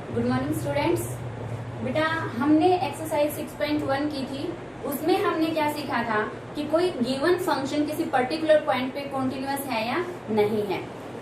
Good morning students. बेटा हमने exercise 6.1 की थी, उसमें हमने क्या सीखा था कि कोई गिवन फंक्शन किसी पर्टिकुलर पॉइंट पे कॉन्टिन्यूअस है या नहीं है।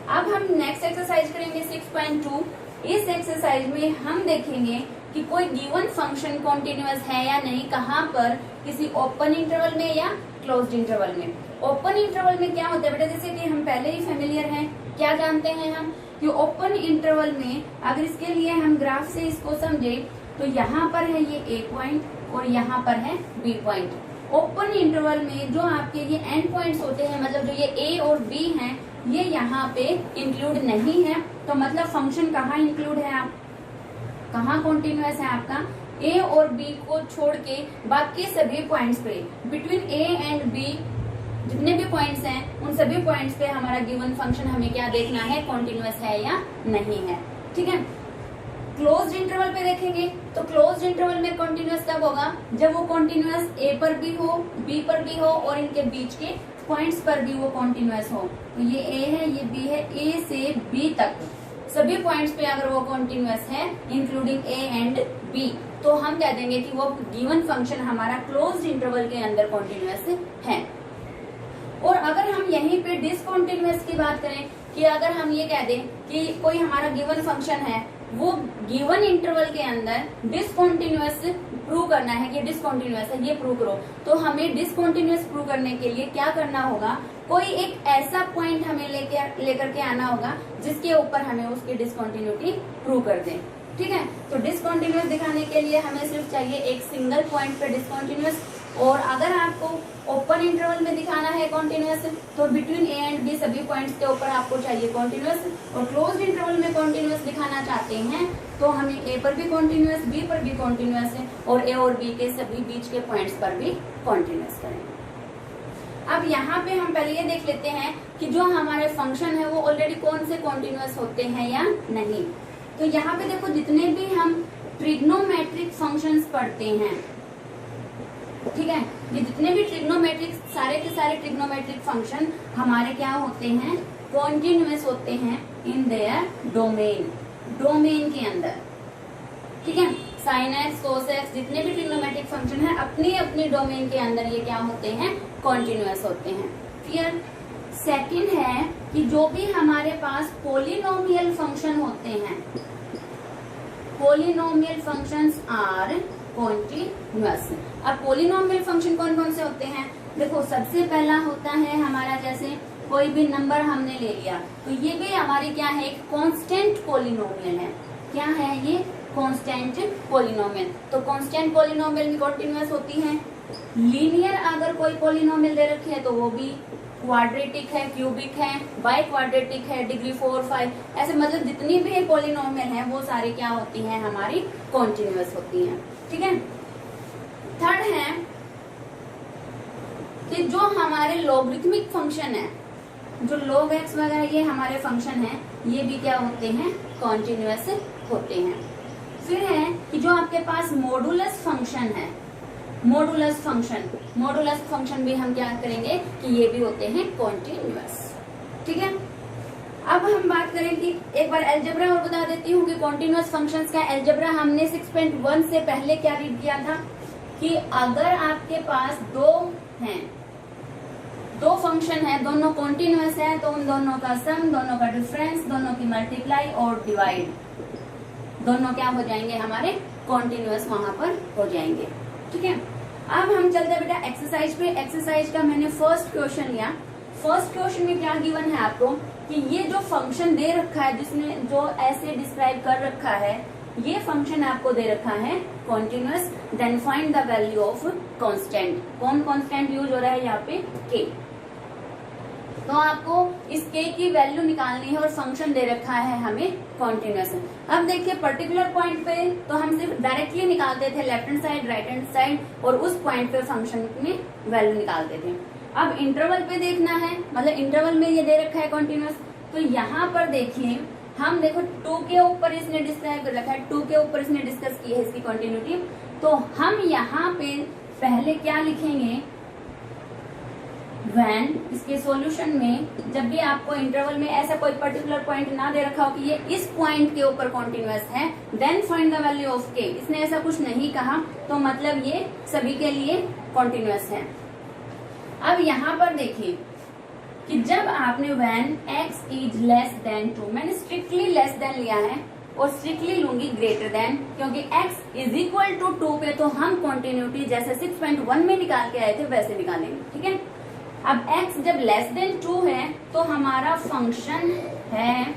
अब हम नेक्स्ट एक्सरसाइज करेंगे 6.2। इस एक्सरसाइज में हम देखेंगे कि कोई गिवन फंक्शन कॉन्टिन्यूअस है या नहीं, कहाँ पर, किसी ओपन इंटरवल में या क्लोज्ड इंटरवल में। ओपन इंटरवल में क्या होता है बेटा, जैसे कि हम पहले ही फेमिलियर हैं, क्या जानते हैं हम कि ओपन इंटरवल में अगर इसके लिए हम ग्राफ से इसको समझे तो यहाँ पर है ये ए पॉइंट और यहाँ पर है बी पॉइंट। ओपन इंटरवल में जो आपके ये एंड पॉइंट्स होते हैं, मतलब जो ये ए और बी हैं, ये यहाँ पे इंक्लूड नहीं है। तो मतलब फंक्शन कहाँ इंक्लूड है, आप कहाँ कॉन्टिन्यूअस है आपका, ए और बी को छोड़ के बाकी सभी पॉइंट्स पे, बिटवीन ए एंड बी जितने भी पॉइंट्स हैं उन सभी पॉइंट्स पे हमारा गिवन फंक्शन हमें क्या देखना है, कॉन्टिन्यूअस है या नहीं है। ठीक है। क्लोज्ड इंटरवल पे देखेंगे तो क्लोज्ड इंटरवल में कॉन्टिन्यूअस कब होगा, जब वो कॉन्टिन्यूअस ए पर भी हो, बी पर भी हो और इनके बीच के पॉइंट्स पर भी वो कॉन्टिन्यूअस हो। तो ये ए है, ये बी है, ए से बी तक सभी पॉइंट्स पे अगर वो कॉन्टिन्यूअस है इंक्लूडिंग ए एंड बी, तो हम कह देंगे कि वो गिवन फंक्शन हमारा क्लोज्ड इंटरवल के अंदर कॉन्टिन्यूअस है। और अगर हम यहीं पे डिसकॉन्टिन्यूअस की बात करें कि अगर हम ये कह दें कि कोई हमारा गिवन फंक्शन है, वो गिवन इंटरवल के अंदर डिसकॉन्टिन्यूअस प्रूव करना है कि डिसकॉन्टिन्यूअस है, ये प्रूव करो, तो हमें डिसकॉन्टिन्यूअस प्रूव करने के लिए क्या करना होगा, कोई एक ऐसा पॉइंट हमें लेकर के आना होगा जिसके ऊपर हमें उसकी डिसकॉन्टिन्यूटी प्रूव कर दें। ठीक है। तो डिसकॉन्टिन्यूअस दिखाने के लिए हमें सिर्फ चाहिए एक सिंगल पॉइंट पे डिसकॉन्टिन्यूअस, और अगर आपको ओपन इंटरवल में दिखाना है कॉन्टिन्यूअस तो बिटवीन ए एंड बी सभी पॉइंट्स के ऊपर आपको चाहिए कॉन्टिन्यूअस, और क्लोज्ड इंटरवल में कॉन्टिन्यूअस दिखाना चाहते हैं तो हमें ए पर भी कॉन्टिन्यूअस, बी पर भी कॉन्टिन्यूअस है, और ए और बी के सभी बीच के पॉइंट्स पर भी कॉन्टिन्यूअस करेंगे। अब यहाँ पे हम पहले ये देख लेते हैं कि जो हमारे फंक्शन है वो ऑलरेडी कौन से कॉन्टिन्यूअस होते हैं या नहीं। तो यहाँ पे देखो, जितने भी हम ट्रिग्नोमेट्रिक फंक्शंस पढ़ते हैं, ठीक है, ये जितने भी ट्रिग्नोमेट्रिक, सारे के सारे ट्रिग्नोमेट्रिक फंक्शन हमारे क्या होते हैं, कॉन्टिन्यूअस होते हैं इन देयर डोमेन, डोमेन के अंदर। ठीक है। साइन एक्स, कोस एक्स, जितने भी ट्रिग्नोमेट्रिक फंक्शन है अपनी अपनी डोमेन के अंदर ये क्या होते हैं, कॉन्टिन्यूअस होते हैं। क्लियर। सेकंड है कि जो भी हमारे पास पोलिनोमियल फंक्शन होते हैं, पोलिनोमियल फंक्शंस आर कॉन्टिन्यूअस। अब पोलिनोमियल फंक्शन कौन कौन से होते हैं, देखो सबसे पहला होता है हमारा, जैसे कोई भी नंबर हमने ले लिया तो ये भी हमारी क्या है, एक कांस्टेंट पोलिनोमियल है। क्या है ये, कांस्टेंट पोलिनोमियल। तो कांस्टेंट पोलिनोमियल भी कॉन्टिन्यूअस होती है। लीनियर अगर कोई पोलिनोमियल दे रखी है तो वो भी क्वाड्रेटिक है, क्यूबिक है, बाई क्वाड्रेटिक है, डिग्री 4, 5, ऐसे मतलब जितनी भी पोलिनोमियल है वो सारी क्या होती हैं, हमारी कॉन्टिन्यूअस होती हैं। ठीक है। थर्ड है कि जो हमारे लॉगरिथमिक फंक्शन है, जो log x वगैरह ये हमारे फंक्शन है, ये भी क्या होते हैं, कॉन्टिन्यूअस होते हैं। फिर है कि जो आपके पास मॉडुलस फंक्शन है, मॉडुलस फंक्शन भी हम क्या करेंगे कि ये भी होते हैं कॉन्टिन्यूअस। ठीक है। अब हम बात करें कि एक बार अलजेब्रा और बता देती हूँ कि कॉन्टिन्यूअस फंक्शंस का अलजेब्रा हमने 6.1 से पहले क्या रीड किया था कि अगर आपके पास दो फंक्शन है, दोनों कॉन्टिन्यूअस है, तो उन दोनों का सम, दोनों का डिफरेंस, दोनों की मल्टीप्लाई और डिवाइड, दोनों क्या हो जाएंगे, हमारे कॉन्टिन्यूअस वहां पर हो जाएंगे। ठीक है। अब हम चलते हैं बेटा एक्सरसाइज पे। एक्सरसाइज का मैंने फर्स्ट क्वेश्चन लिया। फर्स्ट क्वेश्चन में क्या गिवन है आपको कि ये जो फंक्शन दे रखा है, जिसने जो ऐसे डिस्क्राइब कर रखा है, ये फंक्शन आपको दे रखा है continuous, then find the value of constant. कौन कांस्टेंट यूज हो रहा है यहाँ पे, के। तो आपको इस के की वैल्यू निकालनी है और फंक्शन दे रखा है हमें कॉन्टिन्यूअस। अब देखिए पर्टिकुलर पॉइंट पे तो हम सिर्फ डायरेक्टली निकालते थे left hand side, right hand side, और उस पॉइंट पे फंक्शन में वैल्यू निकालते थे। अब इंटरवल पे देखना है, मतलब इंटरवल में ये दे रखा है कॉन्टिन्यूअस, तो यहाँ पर देखिए हम देखो 2 के ऊपर इसने डिस्क्राइब कर रखा है, 2 के ऊपर इसने डिस्कस की है इसकी कॉन्टिन्यूटी। तो हम यहाँ पे पहले क्या लिखेंगे, व्हेन इसके सॉल्यूशन में जब भी आपको इंटरवल में ऐसा कोई पर्टिकुलर पॉइंट ना दे रखा हो कि ये इस पॉइंट के ऊपर कॉन्टिन्यूअस है, then find the value of K, इसने ऐसा कुछ नहीं कहा, तो मतलब ये सभी के लिए कॉन्टिन्यूअस है। अब यहाँ पर देखिए कि जब आपने when x is less than 2, मैंने स्ट्रिक्टली लेस देन लिया है और स्ट्रिक्टली लूंगी ग्रेटर देन, क्योंकि x इज इक्वल टू 2 पे तो हम कंटिन्यूटी जैसे 6.1 में निकाल के आए थे वैसे निकालेंगे, ठीक है। अब x जब लेस देन 2 है तो हमारा फंक्शन है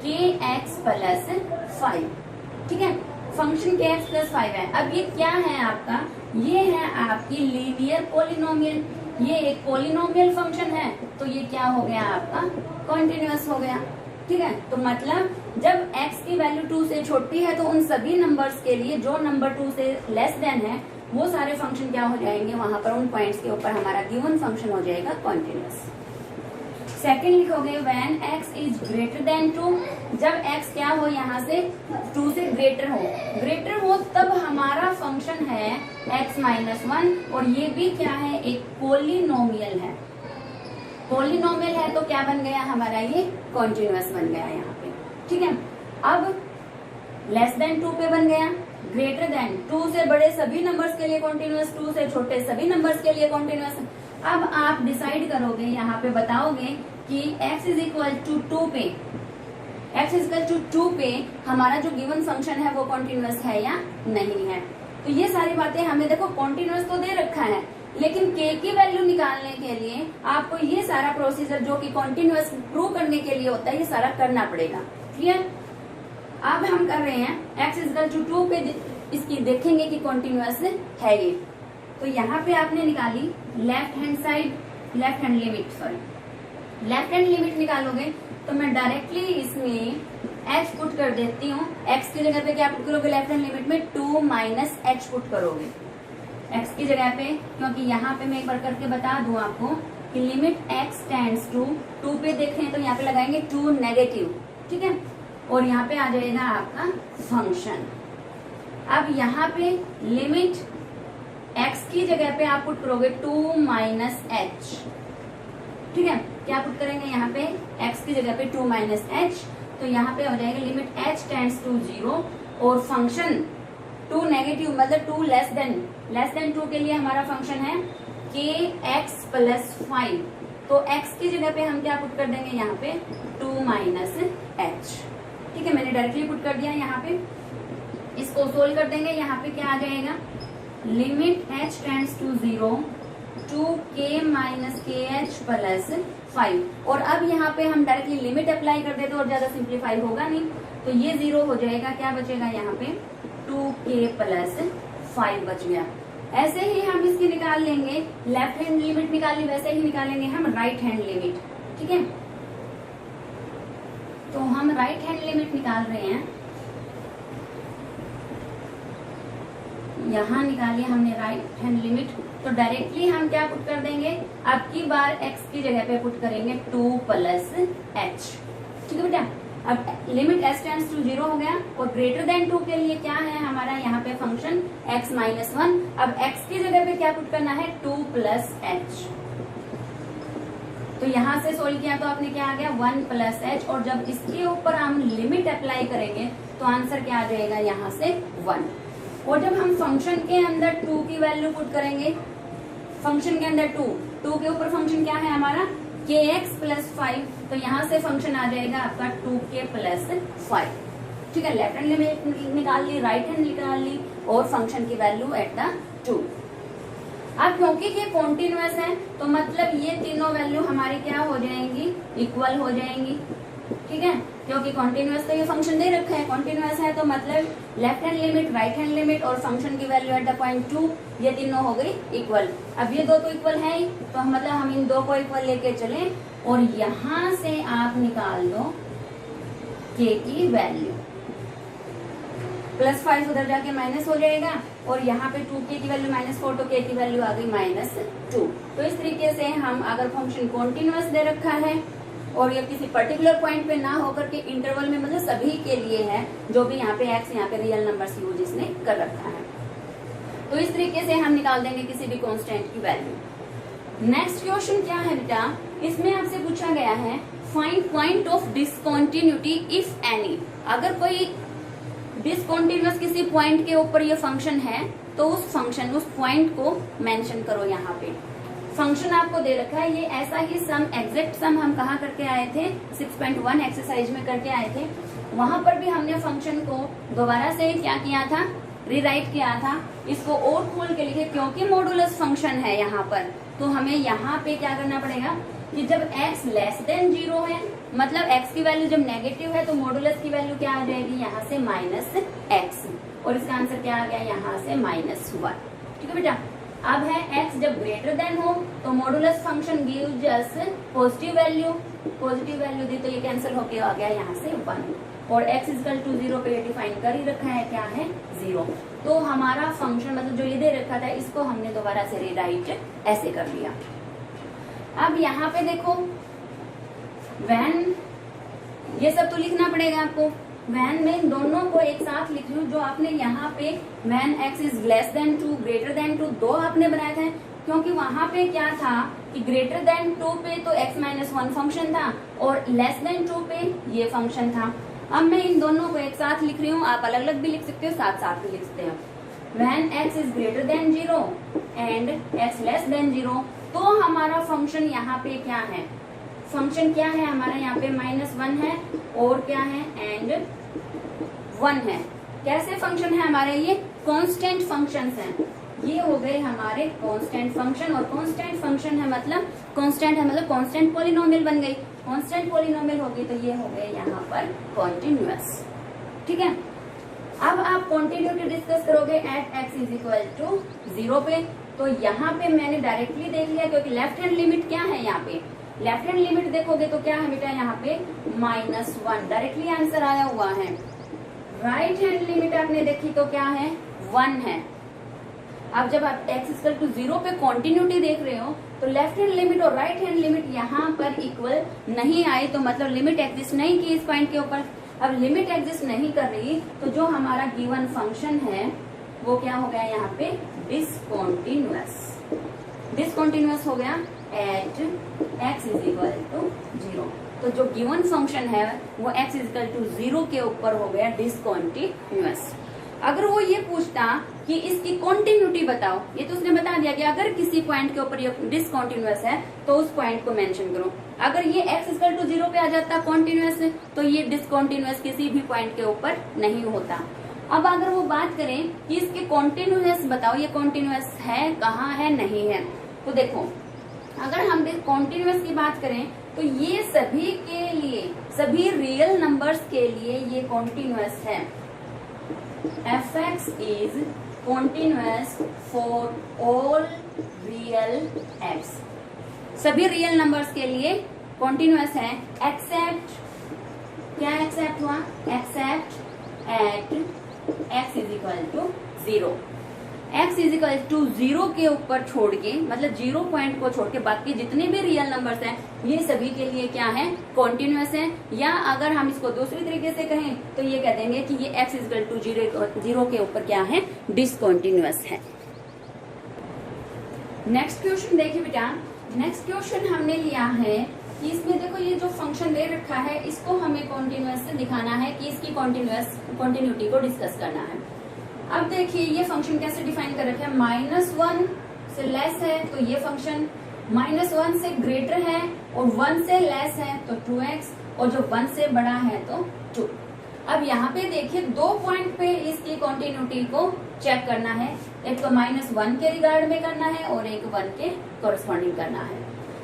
kx प्लस 5, ठीक है। फंक्शन kx प्लस 5 है। अब ये क्या है आपका, ये है आपकी लीनियर पोलिनोमियल, ये एक पोलिनोमियल फंक्शन है, तो ये क्या हो गया आपका कॉन्टिन्यूअस हो गया, ठीक है। तो मतलब जब x की वैल्यू 2 से छोटी है तो उन सभी नंबर्स के लिए जो नंबर 2 से लेस देन है वो सारे फंक्शन क्या हो जाएंगे, वहां पर उन पॉइंट्स के ऊपर हमारा गिवन फंक्शन हो जाएगा कॉन्टिन्यूअस। सेकेंड लिखोगे when x is greater than 2, जब x क्या हो यहाँ से 2 से ग्रेटर हो तब हमारा फंक्शन है x माइनस 1, और ये भी क्या है, एक पोलिनोमियल है। पोलिनोमियल है तो क्या बन गया हमारा, ये कॉन्टिन्यूअस बन गया यहाँ पे, ठीक है। अब लेस देन 2 पे बन गया, ग्रेटर देन 2 से बड़े सभी नंबर्स के लिए कॉन्टिन्यूअस, 2 से छोटे सभी नंबर्स के लिए कॉन्टिन्यूअस। अब आप डिसाइड करोगे, यहाँ पे बताओगे कि x इज इक्वल टू 2 पे, x इज इक्वल टू 2 पे हमारा जो गिवन फंक्शन है वो कॉन्टिन्यूअस है या नहीं है। तो ये सारी बातें हमें देखो कॉन्टिन्यूअस तो दे रखा है, लेकिन k की वैल्यू निकालने के लिए आपको ये सारा प्रोसीजर जो कि कॉन्टिन्यूअस प्रूव करने के लिए होता है ये सारा करना पड़ेगा, क्लियर। अब हम कर रहे हैं x इज इक्वल टू 2 पे इसकी देखेंगे कि कॉन्टिन्यूअस है ये। तो यहाँ पे आपने निकाली left hand side, left hand limit निकालोगे तो मैं डायरेक्टली इसमें h पुट कर देती हूँ। x की जगह पे क्या पुट करोगे, लेफ्ट हैंड लिमिट में 2 माइनस h पुट करोगे x की जगह पे, क्योंकि यहाँ पे मैं एक बार करके बता दूं आपको कि लिमिट x टेंड्स टू 2 पे देखें तो यहाँ पे लगाएंगे 2 नेगेटिव, ठीक है, और यहाँ पे आ जाएगा आपका फंक्शन। अब यहाँ पे लिमिट x की जगह पे आप पुट करोगे 2 माइनस h, ठीक है। क्या पुट करेंगे यहाँ पे, x की जगह पे 2 माइनस h, तो यहाँ पे हो जाएगा लिमिट h टेंड्स टू 0 और फंक्शन 2 नेगेटिव मतलब 2 लेस देन 2 के लिए हमारा फंक्शन है kx प्लस 5, तो x की जगह पे हम क्या पुट कर देंगे यहाँ पे 2 माइनस h, ठीक है। मैंने डायरेक्टली पुट कर दिया यहाँ पे, इसको सोल्व कर देंगे। यहाँ पे क्या आ जाएगा, limit h tends to 0 2k minus kh plus 5, और अब यहाँ पे हम डायरेक्टली लिमिट अप्लाई कर देते और ज्यादा सिंप्लीफाई होगा नहीं, तो ये 0 हो जाएगा, क्या बचेगा यहाँ पे 2k प्लस 5 बच गया। ऐसे ही हम इसकी निकाल लेंगे, लेफ्ट हैंड लिमिट निकाली वैसे ही निकालेंगे हम राइट हैंड लिमिट, ठीक है। तो हम राइट हैंड लिमिट निकाल रहे हैं, यहाँ निकालिए हमने राइट हैंड लिमिट, तो डायरेक्टली हम क्या पुट कर देंगे, अब की बार x की जगह पे पुट करेंगे 2 प्लस h, ठीक है बेटा। अब लिमिट s टेंड्स टू 0 हो गया, और ग्रेटर देन 2 के लिए क्या है हमारा यहाँ पे फंक्शन x माइनस 1। अब x की जगह पे क्या पुट करना है 2 प्लस h, तो यहाँ से सोल्व किया तो आपने क्या आ गया 1 प्लस h, और जब इसके ऊपर हम लिमिट अप्लाई करेंगे तो आंसर क्या आ जाएगा यहाँ से 1। और जब हम फंक्शन के अंदर 2 की वैल्यू पुट करेंगे, फंक्शन के अंदर 2 के ऊपर फंक्शन क्या है हमारा kx प्लस 5, तो यहाँ से फंक्शन आ जाएगा आपका 2k प्लस 5, ठीक है। लेफ्ट हैंड लिमिट निकाल ली, राइट हैंड निकाल ली, और फंक्शन की वैल्यू एट द 2। अब क्योंकि ये कॉन्टिन्यूअस है तो मतलब ये तीनों वैल्यू हमारी क्या हो जाएंगी, इक्वल हो जाएंगी, ठीक है। क्योंकि कॉन्टिन्यूअस तो ये फंक्शन दे रखा है, कॉन्टिन्यूअस है तो मतलब left hand limit, right hand limit और फंक्शन की वैल्यू एट द पॉइंट 2 ये तीनों हो गई इक्वल। अब ये दो तो इक्वल है ही, तो मतलब हम इन दो को इक्वल लेके चलें, और यहाँ से आप निकाल दो k की वैल्यू, प्लस 5 उधर जाके माइनस हो जाएगा, और यहाँ पे 2k की वैल्यू -4, तो k की वैल्यू आ गई -2। तो इस तरीके से हम अगर फंक्शन कॉन्टिन्यूअस दे रखा है और ये किसी पर्टिकुलर पॉइंट पे ना होकर के इंटरवल में, मतलब सभी के लिए है, जो भी यहाँ पे x यहाँ पे रियल नंबर्स यूज इसने कर रखा है, तो इस तरीके से हम निकाल देंगे किसी भी कांस्टेंट की वैल्यू। नेक्स्ट क्वेश्चन क्या है बेटा, इसमें आपसे पूछा गया है find point of discontinuity if any. अगर कोई डिसकंटिन्यूअस किसी पॉइंट के ऊपर ये फंक्शन है तो उस पॉइंट को मेंशन करो। यहाँ पे फंक्शन आपको दे रखा है, ये ऐसा ही सम एग्जैक्ट सम हम कहाँ करके आए थे, 6.1 एक्सरसाइज में करके आए थे। वहां पर भी हमने फंक्शन को दोबारा से क्या किया था, रीराइट किया था। इसको और खोल के लिखे, क्योंकि मॉडुलस फंक्शन है यहाँ पर, तो हमें यहाँ पे क्या करना पड़ेगा कि जब x लेस देन 0 है, मतलब x की वैल्यू जब नेगेटिव है तो मॉडुलस की वैल्यू क्या आ जाएगी, यहाँ से -x, और इसका आंसर क्या आ गया, यहाँ से -1। ठीक है बेटा। अब है x जब ग्रेटर देन हो तो modulus function gives us positive value दी, तो ये कैंसिल होके आ गया यहाँ से 1, और x इक्वल टू 0 पे डिफाइन कर ही रखा है, क्या है 0। तो हमारा फंक्शन मतलब जो ये दे रखा था इसको हमने दोबारा से रीराइट ऐसे कर लिया। अब यहाँ पे देखो व्हेन, ये सब तो लिखना पड़ेगा आपको। व्हेन में दोनों को एक साथ लिख लूं, जो आपने यहाँ पे when x is less than 2 greater than 2 दो आपने बनाए थे, क्योंकि वहां पे क्या था कि ग्रेटर देन 2 पे तो x-1 फंक्शन था और लेस देन 2 पे ये फंक्शन था। अब मैं इन दोनों को एक साथ लिख रही हूँ, आप अलग अलग भी लिख सकते हो, साथ साथ भी लिख सकते हो। When x is greater than 0 and x less than 0, तो हमारा फंक्शन यहाँ पे क्या है, फंक्शन क्या है हमारा यहाँ पे -1 है और क्या है एंड 1 है। कैसे फंक्शन है हमारे, ये कांस्टेंट फंक्शंस हैं। ये हो गए हमारे कांस्टेंट फंक्शन, और कांस्टेंट फंक्शन है मतलब कांस्टेंट पॉलिनोमियल बन गई। कांस्टेंट पॉलिनोमियल होगी तो ये हो गए यहाँ पर कॉन्टिन्यूअस। ठीक है। अब आप कॉन्टिन्यूटी डिस्कस करोगे at x is equal to 0 पे, तो यहाँ पे मैंने डायरेक्टली देख लिया, क्योंकि लेफ्ट हैंड लिमिट क्या है यहाँ पे, लेफ्ट हैंड लिमिट देखोगे तो क्या है बेटा यहाँ पे -1, डायरेक्टली आंसर आया हुआ है। राइट हैंड लिमिट आपने देखी तो क्या है 1 है। अब जब आप x इक्वल टू 0 पे कॉन्टिन्यूटी देख रहे हो तो लेफ्ट हैंड लिमिट और राइट हैंड लिमिट यहाँ पर इक्वल नहीं आई, तो मतलब लिमिट एग्जिस्ट नहीं की इस पॉइंट के ऊपर। अब लिमिट एग्जिस्ट नहीं कर रही तो जो हमारा गिवन फंक्शन है वो क्या हो गया यहाँ पे डिसकंटिन्यूअस हो गया at x is equal to 0। तो जो गिवन फंक्शन है वो x इज इक्वल टू 0 के ऊपर हो गया डिसकंटिन्यूअस। अगर वो ये पूछता कि इसकी कॉन्टिन्यूटी बताओ, ये तो उसने बता दिया कि अगर किसी पॉइंट के ऊपर ये डिसकंटिन्यूअस है तो उस पॉइंट को मेंशन करो। अगर ये x इक्वल टू 0 पे आ जाता कॉन्टिन्यूअस तो ये डिसकंटिन्यूअस किसी भी पॉइंट के ऊपर नहीं होता। अब अगर वो बात करें कि इसके कॉन्टिन्यूअस बताओ, ये कॉन्टिन्यूअस है, कहाँ है, नहीं है, तो देखो अगर हम कॉन्टिन्यूअस की बात करें तो ये सभी के लिए, सभी रियल नंबर्स के लिए ये कॉन्टिन्यूअस है। f(x) is continuous for all real x, सभी रियल नंबर्स के लिए कॉन्टिन्यूअस है, एक्सेप्ट, क्या एक्सेप्ट हुआ, except at x is equal to 0। x is equal to 0 के ऊपर छोड़ के, मतलब 0 पॉइंट को छोड़ के बाकी जितने भी रियल नंबर्स हैं ये सभी के लिए क्या है, कॉन्टिन्यूअस है। या अगर हम इसको दूसरी तरीके से कहें तो ये कह देंगे कि ये x इज इक्वल टू 0 के ऊपर क्या है, डिसकंटिन्यूअस है। नेक्स्ट क्वेश्चन देखिए बेटा, नेक्स्ट क्वेश्चन हमने लिया है कि इसमें देखो ये जो फंक्शन दे रखा है इसको हमें कॉन्टिन्यूअस से दिखाना है कि इसकी कॉन्टिन्यूटी को डिस्कस करना है। अब देखिए ये फंक्शन कैसे डिफाइन कर रखा है, -1 से लेस है तो ये फंक्शन, -1 से ग्रेटर है और 1 से लेस है तो 2x, और जो 1 से बड़ा है तो 2। अब यहाँ पे देखिए 2 पॉइंट पे इसकी कॉन्टिन्यूटी को चेक करना है, एक तो -1 के रिगार्ड में करना है और एक 1 के कोरस्पॉन्डिंग करना है।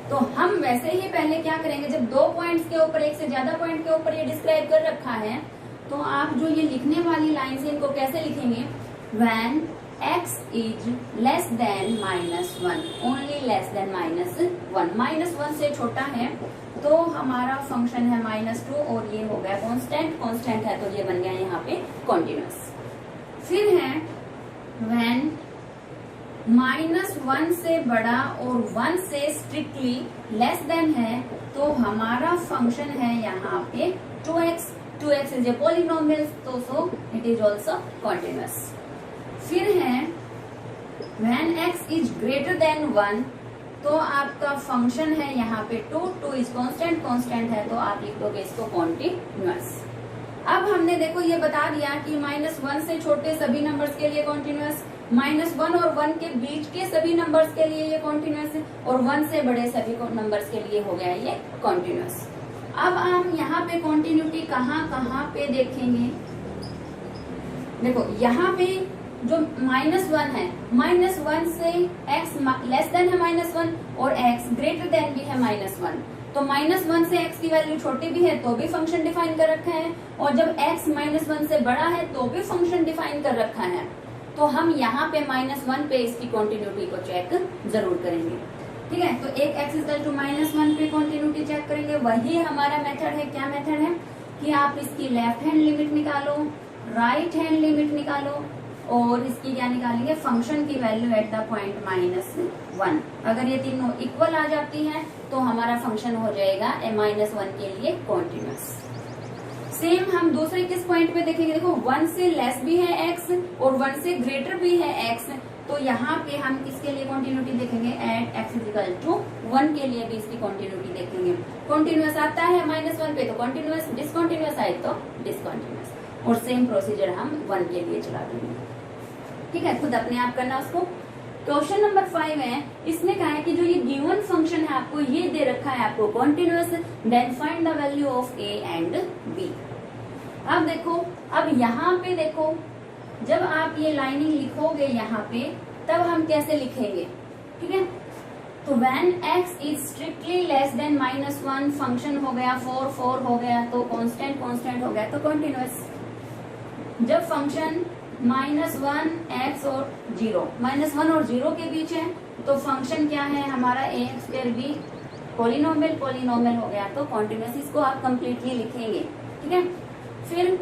तो हम वैसे ही पहले क्या करेंगे, जब 2 पॉइंट्स के ऊपर, एक से ज्यादा पॉइंट के ऊपर ये डिस्क्राइब कर रखा है तो आप जो ये लिखने वाली लाइन है इनको कैसे लिखेंगे, when x is less than -1, only less than -1, -1 से छोटा है तो हमारा फंक्शन है -2 और ये हो गया कांस्टेंट है तो ये बन गया यहाँ पे कॉन्टिन्यूअस। फिर है when -1 से बड़ा और 1 से स्ट्रिक्टली लेस देन है तो हमारा फंक्शन है यहाँ पे 2x इज ए पॉलिनोमियल तो so it is also continuous. फिर है when x is greater than 1 तो आपका फंक्शन है यहाँ पे 2 इज कांस्टेंट, कांस्टेंट है तो आप लिख दोगे इसको कॉन्टिन्यूअस। अब हमने देखो ये बता दिया कि -1 से छोटे सभी नंबर्स के लिए कॉन्टिन्यूअस, -1 और 1 के बीच के सभी नंबर्स के लिए ये कॉन्टिन्यूअस है, और 1 से बड़े सभी नंबर्स के लिए हो गया ये कॉन्टिन्यूअस। अब हम यहाँ पे कॉन्टिन्यूटी कहाँ पे देखेंगे? देखो यहाँ पे जो -1 है, -1 से x लेस देन है -1 और x ग्रेटर देन भी है -1, तो -1 से x की वैल्यू छोटी भी है तो भी फंक्शन डिफाइन कर रखा है, और जब x -1 से बड़ा है तो भी फंक्शन डिफाइन कर रखा है। तो हम यहाँ पे -1 पे इसकी कॉन्टिन्यूटी को चेक जरूर करेंगे, ठीक है। तो एक x -1 पे कॉन्टिन्यूटी चेक करेंगे, वही हमारा मेथड है। क्या मेथड है कि आप इसकी लेफ्ट हैंड लिमिट निकालो, राइट हैंड लिमिट निकालो, और इसकी क्या निकालेंगे? फंक्शन की वैल्यू एट द पॉइंट -1। अगर ये तीनों इक्वल आ जाती हैं तो हमारा फंक्शन हो जाएगा -1 के लिए कॉन्टिन्यूअस। सेम हम दूसरे किस पॉइंट पे देखेंगे? देखो 1 से लेस भी है x और 1 से ग्रेटर भी है x, तो यहाँ पे हम किसके लिए कॉन्टिन्यूटी देखेंगे? एट x 1 के लिए भी इसकी कॉन्टिन्यूटी देखेंगे। कॉन्टिन्यूअस आता है -1 पे तो कॉन्टिन्यूअस, डिसकॉन्टिन्यूअस आए तो डिसकॉन्टिन्यूअस, और सेम प्रोसीजर हम 1 के लिए चला देंगे, ठीक है। खुद अपने आप करना उसको। क्वेश्चन नंबर 5 है, इसमें कहा है कि जो ये गिवन फंक्शन है आपको ये दे रखा है आपको continuous, then find the value of a and b। अब देखो, अब यहाँ पे देखो, जब आप ये लाइनिंग लिखोगे यहाँ पे तब हम कैसे लिखेंगे, ठीक है। तो when x is strictly less than -1 function हो गया 4 हो गया तो कांस्टेंट हो गया तो कॉन्टिन्यूअस। जब फंक्शन -1 x और 0, -1 और 0 के बीच है तो फंक्शन क्या है हमारा ax2b, पॉलिनोमियल हो गया तो कॉन्टिन्यूअस। इसको आप कंप्लीटली लिखेंगे, ठीक है। फिर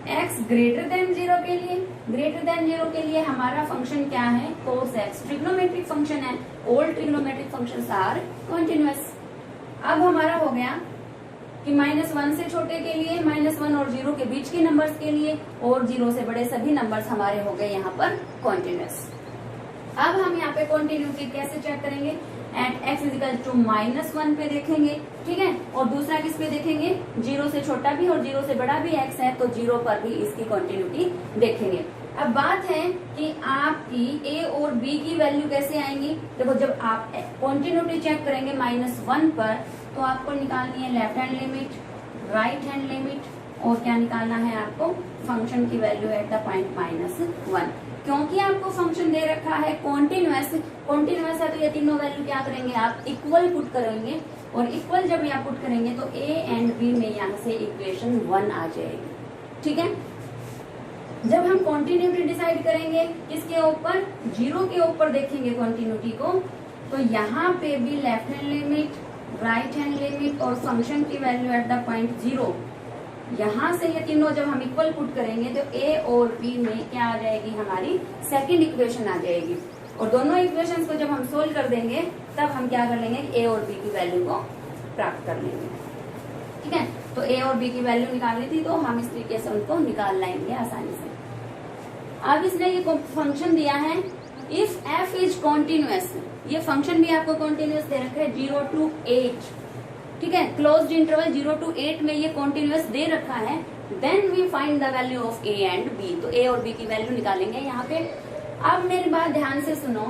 x ग्रेटर देन 0 के लिए हमारा फंक्शन क्या है? cos x, ट्रिग्नोमेट्रिक फंक्शन है, all trigonometric functions are continuous. अब हमारा हो गया कि -1 से छोटे के लिए, -1 और 0 के बीच के नंबर्स के लिए, और 0 से बड़े सभी नंबर्स हमारे हो गए यहाँ पर कॉन्टिन्यूअस। अब हम यहाँ पे कॉन्टिन्यूटी कैसे चेक करेंगे? एट x -1 पे देखेंगे, ठीक है। और दूसरा किस पे देखेंगे? 0 से छोटा भी और 0 से बड़ा भी x है तो 0 पर भी इसकी कॉन्टिन्यूटी देखेंगे। अब बात है कि आपकी a और b की वैल्यू कैसे आएंगी? देखो, जब आप कॉन्टिन्यूटी चेक करेंगे -1 पर तो आपको निकालनी है left hand limit, right hand limit, और क्या निकालना है आपको? फंक्शन की वैल्यू एट द पॉइंट -1। क्योंकि आपको फंक्शन दे रखा है कॉन्टिन्यूअस है तो ये तीनों वैल्यू क्या करेंगे? आप इक्वल पुट करेंगे, और इक्वल जब यहाँ पुट करेंगे तो a एंड b में यहाँ से इक्वेशन 1 आ जाएगी, ठीक है। जब हम कॉन्टिन्यूटी डिसाइड करेंगे किसके ऊपर? 0 के ऊपर देखेंगे कॉन्टिन्यूटी को, तो यहाँ पे भी left hand limit, right hand limit और फंक्शन की वैल्यू एट द पॉइंट 0, यहाँ से ये तीनों जब हम इक्वल पुट करेंगे तो a और b में क्या आ जाएगी? हमारी सेकंड इक्वेशन आ जाएगी, और दोनों इक्वेशंस को जब हम सोल्व कर देंगे तब हम क्या कर लेंगे? a और b की वैल्यू को प्राप्त कर लेंगे, ठीक है। तो a और b की वैल्यू निकालनी थी तो हम इस तरीके से उनको निकाल लाएंगे आसानी से। अब इसने ये फंक्शन दिया है इफ f इज कॉन्टिन्यूअस, ये फंक्शन भी आपको कॉन्टिन्यूअस दे रखा है 0 to 8, ठीक है। क्लोज्ड इंटरवल 0 to 8 में ये कॉन्टिन्यूअस दे रखा है। Then we find the value of a and b, तो a और b की वैल्यू निकालेंगे यहाँ पे। अब मेरी बात ध्यान से सुनो,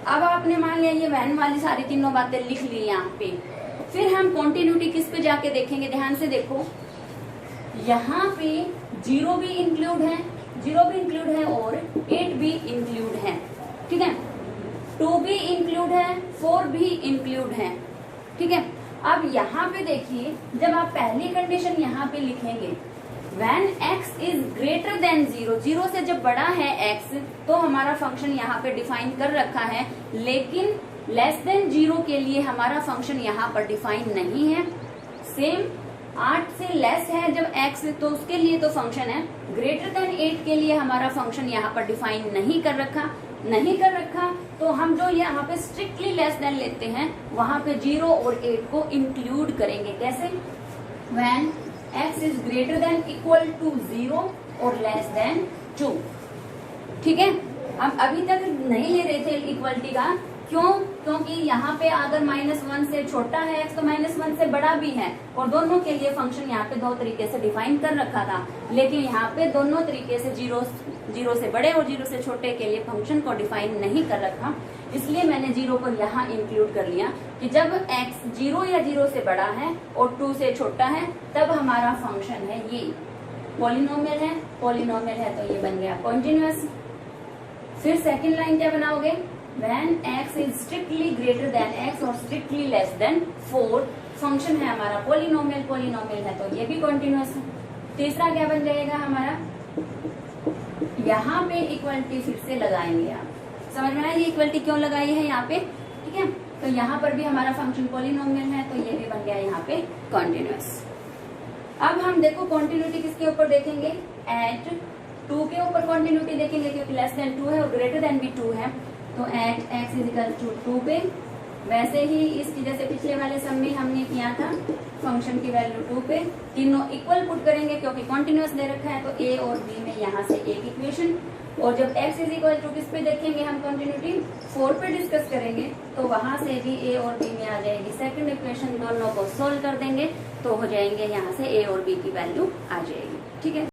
अब आपने मान लिया ये वैन वाली सारी तीनों बातें लिख ली यहाँ पे, फिर हम कॉन्टिन्यूटी किस पे जाके देखेंगे? ध्यान से देखो, यहाँ पे 0 भी इंक्लूड है और 8 भी इंक्लूड है, ठीक है। 2 भी इंक्लूड है, 4 भी इंक्लूड है, ठीक है। अब यहाँ पे देखिए, जब आप पहली कंडीशन यहाँ पे लिखेंगे when x is greater than 0 से जब बड़ा है x तो हमारा फंक्शन यहाँ पे डिफाइन कर रखा है, लेकिन लेस देन 0 के लिए हमारा फंक्शन यहाँ पर डिफाइन नहीं है। सेम 8 से लेस है जब x तो उसके लिए तो फंक्शन है, ग्रेटर देन 8 के लिए हमारा फंक्शन यहाँ पर डिफाइन नहीं कर रखा, तो हम जो यहाँ पे स्ट्रिक्टली लेस देन लेते हैं वहां पे 0 और 8 को इंक्लूड करेंगे। कैसे? when x is greater than equal to 0 और less than 2, ठीक है। हम अभी तक नहीं ले रहे थे इक्वलिटी का, क्यों? क्योंकि यहाँ पे अगर -1 से छोटा है x तो -1 से बड़ा भी है, और दोनों के लिए फंक्शन यहाँ पे दो तरीके से डिफाइन कर रखा था, लेकिन यहाँ पे दोनों तरीके से जीरो से बड़े और 0 से छोटे के लिए फंक्शन को डिफाइन नहीं कर रखा। इसलिए मैंने 0 को यहाँ इंक्लूड कर लिया कि जब x 0 या 0 से बड़ा है और 2 से छोटा है तब हमारा फंक्शन है ये पॉलिनोमियल है। पॉलिनोमियल है तो ये बन गया कॉन्टिन्यूअस। फिर सेकंड लाइन क्या बनाओगे? When x is strictly greater than x और strictly less than 4, फंक्शन है हमारा पॉलिनोमियल, पॉलिनोमियल है तो ये भी कॉन्टिन्यूअस है। तीसरा क्या बन जाएगा हमारा? यहाँ पे इक्वलिटी फिर से लगाएंगे आप, समझ में आया ये इक्वलिटी क्यों लगाई है यहाँ पे? ठीक है, तो यहाँ पर भी हमारा फंक्शन पॉलिनोमियल है तो ये भी बन गया यहाँ पे कॉन्टिन्यूअस। अब हम देखो कॉन्टिन्यूटी किसके ऊपर देखेंगे? एट 2 के ऊपर कॉन्टिन्यूटी देखेंगे, क्योंकि लेस देन 2 है और ग्रेटर देन भी 2 है, तो at x is equal to 2 पे। वैसे ही इसकी जैसे पिछले वाले सम में हमने किया था, फंक्शन की वैल्यू 2 पे, तीनों इक्वल पुट करेंगे क्योंकि कॉन्टिन्यूअस दे रखा है, तो a और b में यहाँ से एक इक्वेशन। और जब x इज इक्वल टू किस पे देखेंगे हम कॉन्टिन्यूटी? 4 पे डिस्कस करेंगे, तो वहां से भी a और b में आ जाएगी सेकंड इक्वेशन, दोनों को सोल्व कर देंगे तो हो जाएंगे, यहाँ से a और b की वैल्यू आ जाएगी। ठीक है।